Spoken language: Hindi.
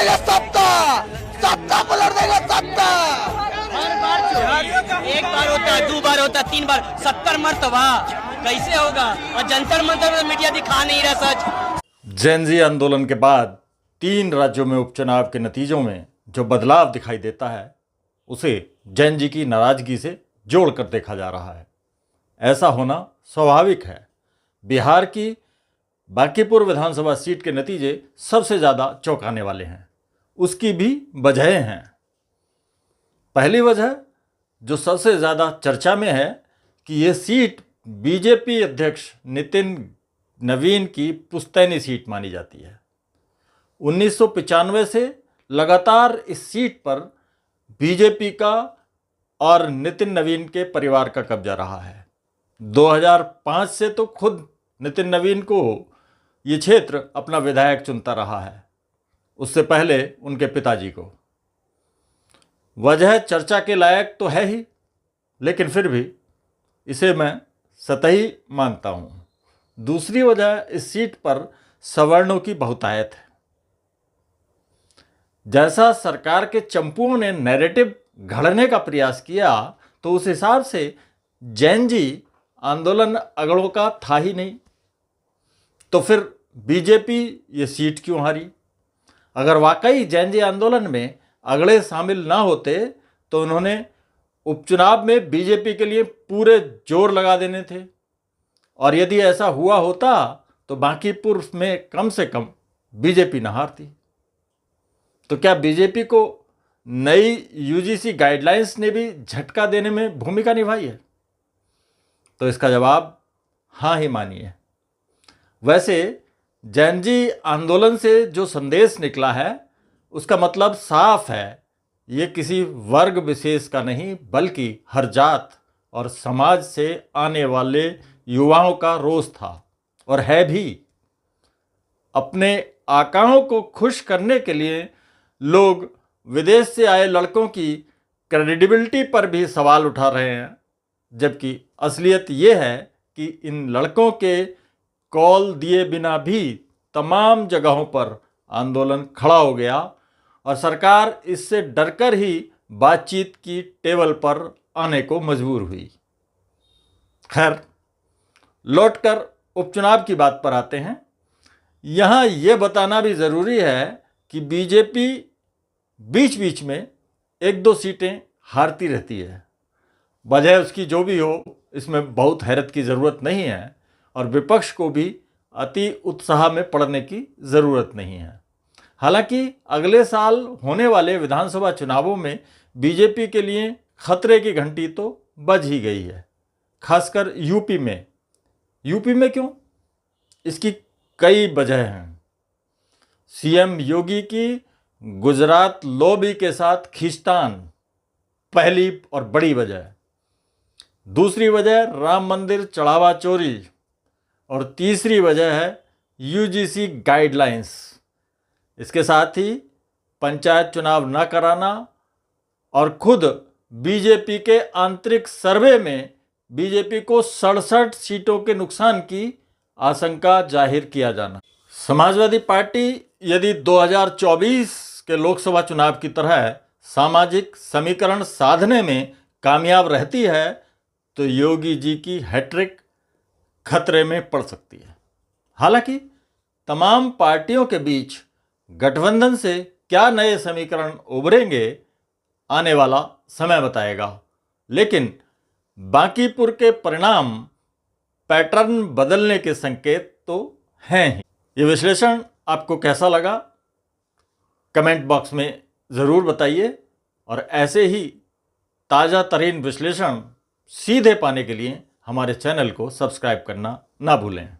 एक बार होता, दो बार होता, तीन बार, 70 मरतबा कैसे होगा? और जंतर मंतर में मीडिया दिखा नहीं रहा सच। जेन ज़ी आंदोलन के बाद 3 राज्यों में उपचुनाव के नतीजों में जो बदलाव दिखाई देता है उसे जेन ज़ी की नाराजगी से जोड़कर देखा जा रहा है। ऐसा होना स्वाभाविक है। बिहार की बांकीपुर विधानसभा सीट के नतीजे सबसे ज़्यादा चौंकाने वाले हैं। उसकी भी वजहें हैं। पहली वजह जो सबसे ज़्यादा चर्चा में है कि ये सीट बीजेपी अध्यक्ष नितिन नवीन की पुश्तैनी सीट मानी जाती है। 1995 से लगातार इस सीट पर बीजेपी का और नितिन नवीन के परिवार का कब्जा रहा है। 2005 से तो खुद नितिन नवीन को ये क्षेत्र अपना विधायक चुनता रहा है, उससे पहले उनके पिताजी को। वजह चर्चा के लायक तो है ही, लेकिन फिर भी इसे मैं सतही मानता हूँ। दूसरी वजह इस सीट पर सवर्णों की बहुतायत है। जैसा सरकार के चंपुओं ने नैरेटिव घड़ने का प्रयास किया तो उस हिसाब से जेन ज़ी आंदोलन अगड़ों का था ही नहीं। तो फिर बीजेपी ये सीट क्यों हारी? अगर वाकई जेन ज़ी आंदोलन में अगड़े शामिल ना होते तो उन्होंने उपचुनाव में बीजेपी के लिए पूरे जोर लगा देने थे। और यदि ऐसा हुआ होता तो बांकीपुर में कम से कम बीजेपी न हारती। तो क्या बीजेपी को नई यूजीसी गाइडलाइंस ने भी झटका देने में भूमिका निभाई है? तो इसका जवाब हाँ ही मानिए। वैसे जेन ज़ी आंदोलन से जो संदेश निकला है उसका मतलब साफ है, ये किसी वर्ग विशेष का नहीं बल्कि हर जात और समाज से आने वाले युवाओं का रोष था और है भी। अपने आकाओं को खुश करने के लिए लोग विदेश से आए लड़कों की क्रेडिबिलिटी पर भी सवाल उठा रहे हैं, जबकि असलियत ये है कि इन लड़कों के कॉल दिए बिना भी तमाम जगहों पर आंदोलन खड़ा हो गया और सरकार इससे डरकर ही बातचीत की टेबल पर आने को मजबूर हुई। खैर, लौटकर उपचुनाव की बात पर आते हैं। यहाँ ये बताना भी ज़रूरी है कि बीजेपी बीच बीच में 1-2 सीटें हारती रहती है। वजह उसकी जो भी हो, इसमें बहुत हैरत की ज़रूरत नहीं है और विपक्ष को भी अति उत्साह में पड़ने की ज़रूरत नहीं है। हालांकि अगले साल होने वाले विधानसभा चुनावों में बीजेपी के लिए खतरे की घंटी तो बज ही गई है, खासकर यूपी में। यूपी में क्यों? इसकी कई वजह हैं। सीएम योगी की गुजरात लॉबी के साथ खींचतान पहली और बड़ी वजह। दूसरी वजह राम मंदिर चढ़ावा चोरी और तीसरी वजह है यूजीसी गाइडलाइंस। इसके साथ ही पंचायत चुनाव न कराना और खुद बीजेपी के आंतरिक सर्वे में बीजेपी को 67 सीटों के नुकसान की आशंका जाहिर किया जाना। समाजवादी पार्टी यदि 2024 के लोकसभा चुनाव की तरह सामाजिक समीकरण साधने में कामयाब रहती है तो योगी जी की हैट्रिक खतरे में पड़ सकती है। हालांकि तमाम पार्टियों के बीच गठबंधन से क्या नए समीकरण उभरेंगे आने वाला समय बताएगा, लेकिन बांकीपुर के परिणाम पैटर्न बदलने के संकेत तो हैं ही। ये विश्लेषण आपको कैसा लगा कमेंट बॉक्स में ज़रूर बताइए और ऐसे ही ताज़ा तरीन विश्लेषण सीधे पाने के लिए हमारे चैनल को सब्सक्राइब करना ना भूलें।